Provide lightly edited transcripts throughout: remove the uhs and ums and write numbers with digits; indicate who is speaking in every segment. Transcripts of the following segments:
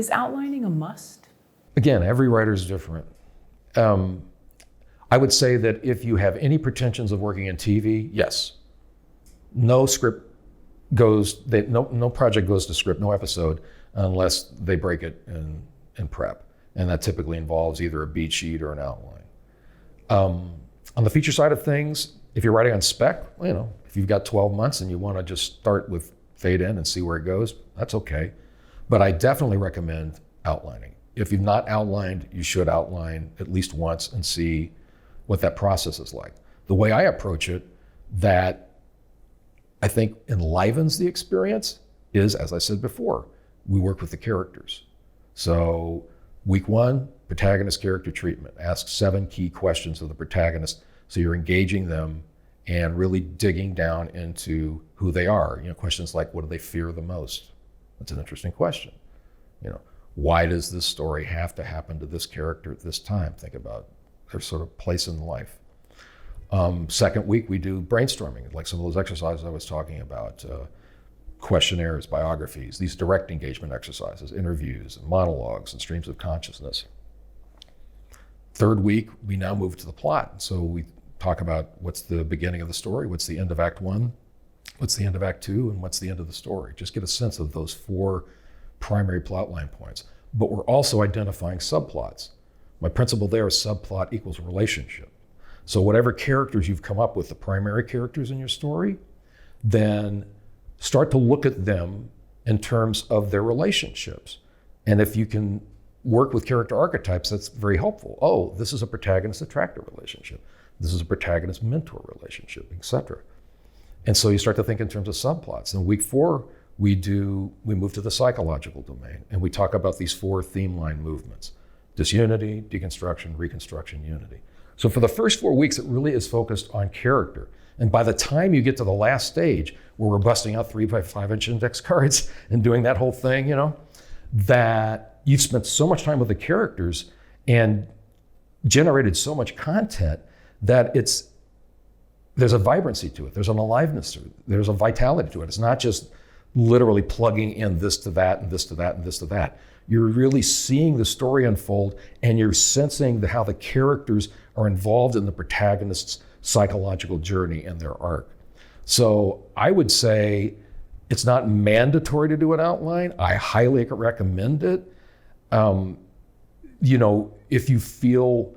Speaker 1: Is outlining a must?
Speaker 2: Again, every writer is different. I would say that if you have any pretensions of working in TV, yes. No script goes, no project goes to script, no episode, unless they break it in prep. And that typically involves either a beat sheet or an outline. On the feature side of things, if you're writing on spec, if you've got 12 months and you want to just start with fade in and see where it goes, that's okay. But I definitely recommend outlining. If you've not outlined, you should outline at least once and see what that process is like. The way I approach it, that I think enlivens the experience is, as I said before, we work with the characters. So week 1, protagonist character treatment. Ask 7 key questions of the protagonist so you're engaging them and really digging down into who they are. Questions like, what do they fear the most? That's an interesting question. Why does this story have to happen to this character at this time? Think about their sort of place in life. Second week, we do brainstorming, like some of those exercises I was talking about, questionnaires, biographies, these direct engagement exercises, interviews, and monologues, and streams of consciousness. Third week, we now move to the plot. So we talk about what's the beginning of the story, what's the end of Act 1, what's the end of Act 2, and what's the end of the story. Just get a sense of those 4 primary plotline points. But we're also identifying subplots. My principle there is subplot equals relationship. So whatever characters you've come up with, the primary characters in your story, then start to look at them in terms of their relationships. And if you can work with character archetypes, that's very helpful. Oh, this is a protagonist-attractor relationship. This is a protagonist-mentor relationship, etc. And so you start to think in terms of subplots. In week 4, we move to the psychological domain, and we talk about these 4 theme line movements: disunity, deconstruction, reconstruction, unity. So for the first 4 weeks, it really is focused on character. And by the time you get to the last stage, where we're busting out 3 by 5 inch index cards and doing that whole thing, that you've spent so much time with the characters and generated so much content that there's a vibrancy to it, there's an aliveness to it, there's a vitality to it. It's not just literally plugging in this to that and this to that and this to that. You're really seeing the story unfold, and you're sensing how the characters are involved in the protagonist's psychological journey and their arc. So I would say it's not mandatory to do an outline. I highly recommend it. If you feel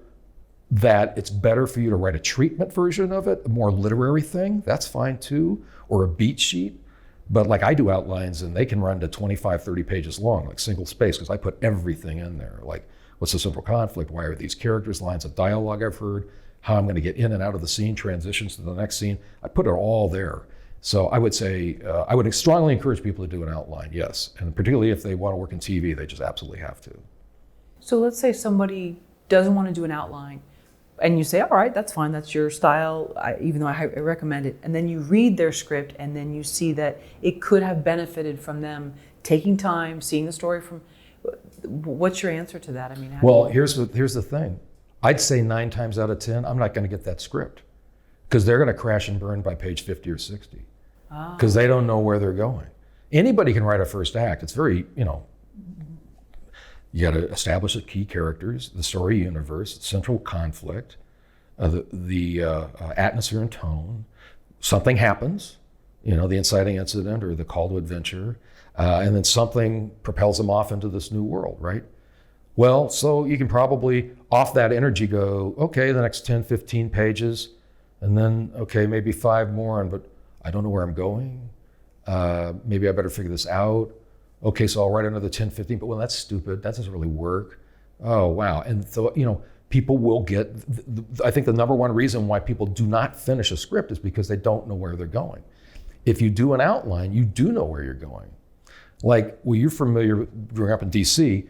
Speaker 2: that it's better for you to write a treatment version of it, a more literary thing, that's fine too, or a beat sheet. But like I do outlines and they can run to 25, 30 pages long, like single space, because I put everything in there. Like, what's the central conflict? Why are these characters, lines of dialogue I've heard, how I'm going to get in and out of the scene, transitions to the next scene. I put it all there. So I would say, I would strongly encourage people to do an outline, yes. And particularly if they want to work in TV, they just absolutely have to.
Speaker 1: So let's say somebody doesn't want to do an outline, and you say, all right, that's fine, that's your style, even though I recommend it. And then you read their script, and then you see that it could have benefited from them taking time, seeing the story from. What's your answer to that? I mean,
Speaker 2: here's the thing. I'd say 9 times out of 10, I'm not going to get that script, because they're going to crash and burn by page 50 or 60, because they don't know where they're going. Anybody can write a first act. It's very, you got to establish the key characters, the story universe, central conflict, the atmosphere and tone. Something happens, the inciting incident or the call to adventure, and then something propels them off into this new world, right? Well, so you can probably, off that energy, go, okay, the next 10, 15 pages, and then, okay, maybe 5 more, but I don't know where I'm going. Maybe I better figure this out. Okay, so I'll write another 10, 15, but well, that's stupid. That doesn't really work. Oh, wow. And so, people will get, I think the number one reason why people do not finish a script is because they don't know where they're going. If you do an outline, you do know where you're going. Like, well, you're familiar, growing up in DC,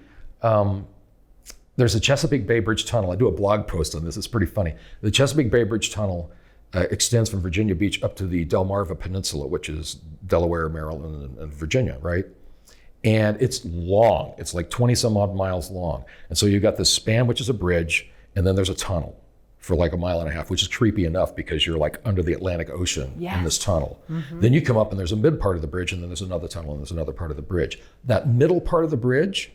Speaker 2: there's a Chesapeake Bay Bridge Tunnel. I do a blog post on this, it's pretty funny. The Chesapeake Bay Bridge Tunnel extends from Virginia Beach up to the Delmarva Peninsula, which is Delaware, Maryland, and Virginia, right? And it's long, it's like 20 some odd miles long. And so you've got this span, which is a bridge, and then there's a tunnel for like 1.5 miles, which is creepy enough because you're like under the Atlantic Ocean in this tunnel. Mm-hmm. Then you come up and there's a mid part of the bridge, and then there's another tunnel, and there's another part of the bridge. That middle part of the bridge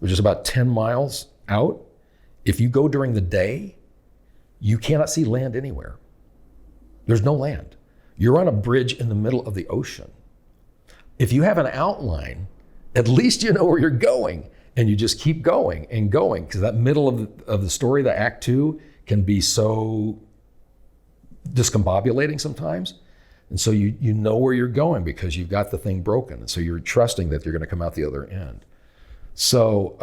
Speaker 2: which is about 10 miles out, if you go during the day, you cannot see land anywhere. There's no land. You're on a bridge in the middle of the ocean. If you have an outline, at least you know where you're going, and you just keep going and going, because that middle of the story, the act 2, can be so discombobulating sometimes. And so you know where you're going because you've got the thing broken. And so you're trusting that you're going to come out the other end. So,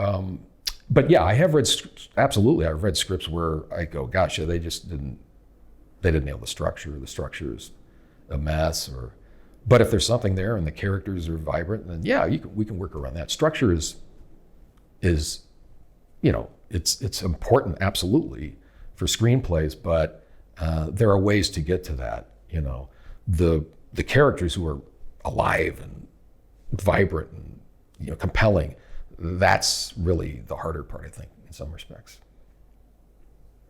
Speaker 2: but yeah, I have read, absolutely, I've read scripts where I go, gosh, they just didn't nail the structure. The structure is a mess. But if there's something there and the characters are vibrant, then yeah, we can work around that. Structure is it's important, absolutely, for screenplays, but there are ways to get to that. The characters who are alive and vibrant and compelling, that's really the harder part, I think, in some respects.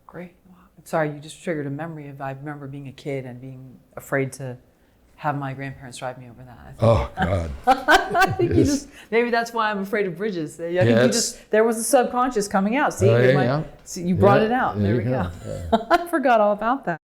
Speaker 1: Great. Wow. I'm sorry, you just triggered a memory of, I remember being a kid and being afraid to have my grandparents drive me over that.
Speaker 2: Oh God!
Speaker 1: I think maybe that's why I'm afraid of bridges. I think there was a subconscious coming out. See,
Speaker 2: yeah.
Speaker 1: see, you brought it out.
Speaker 2: There
Speaker 1: we go.
Speaker 2: Yeah.
Speaker 1: I forgot all about that.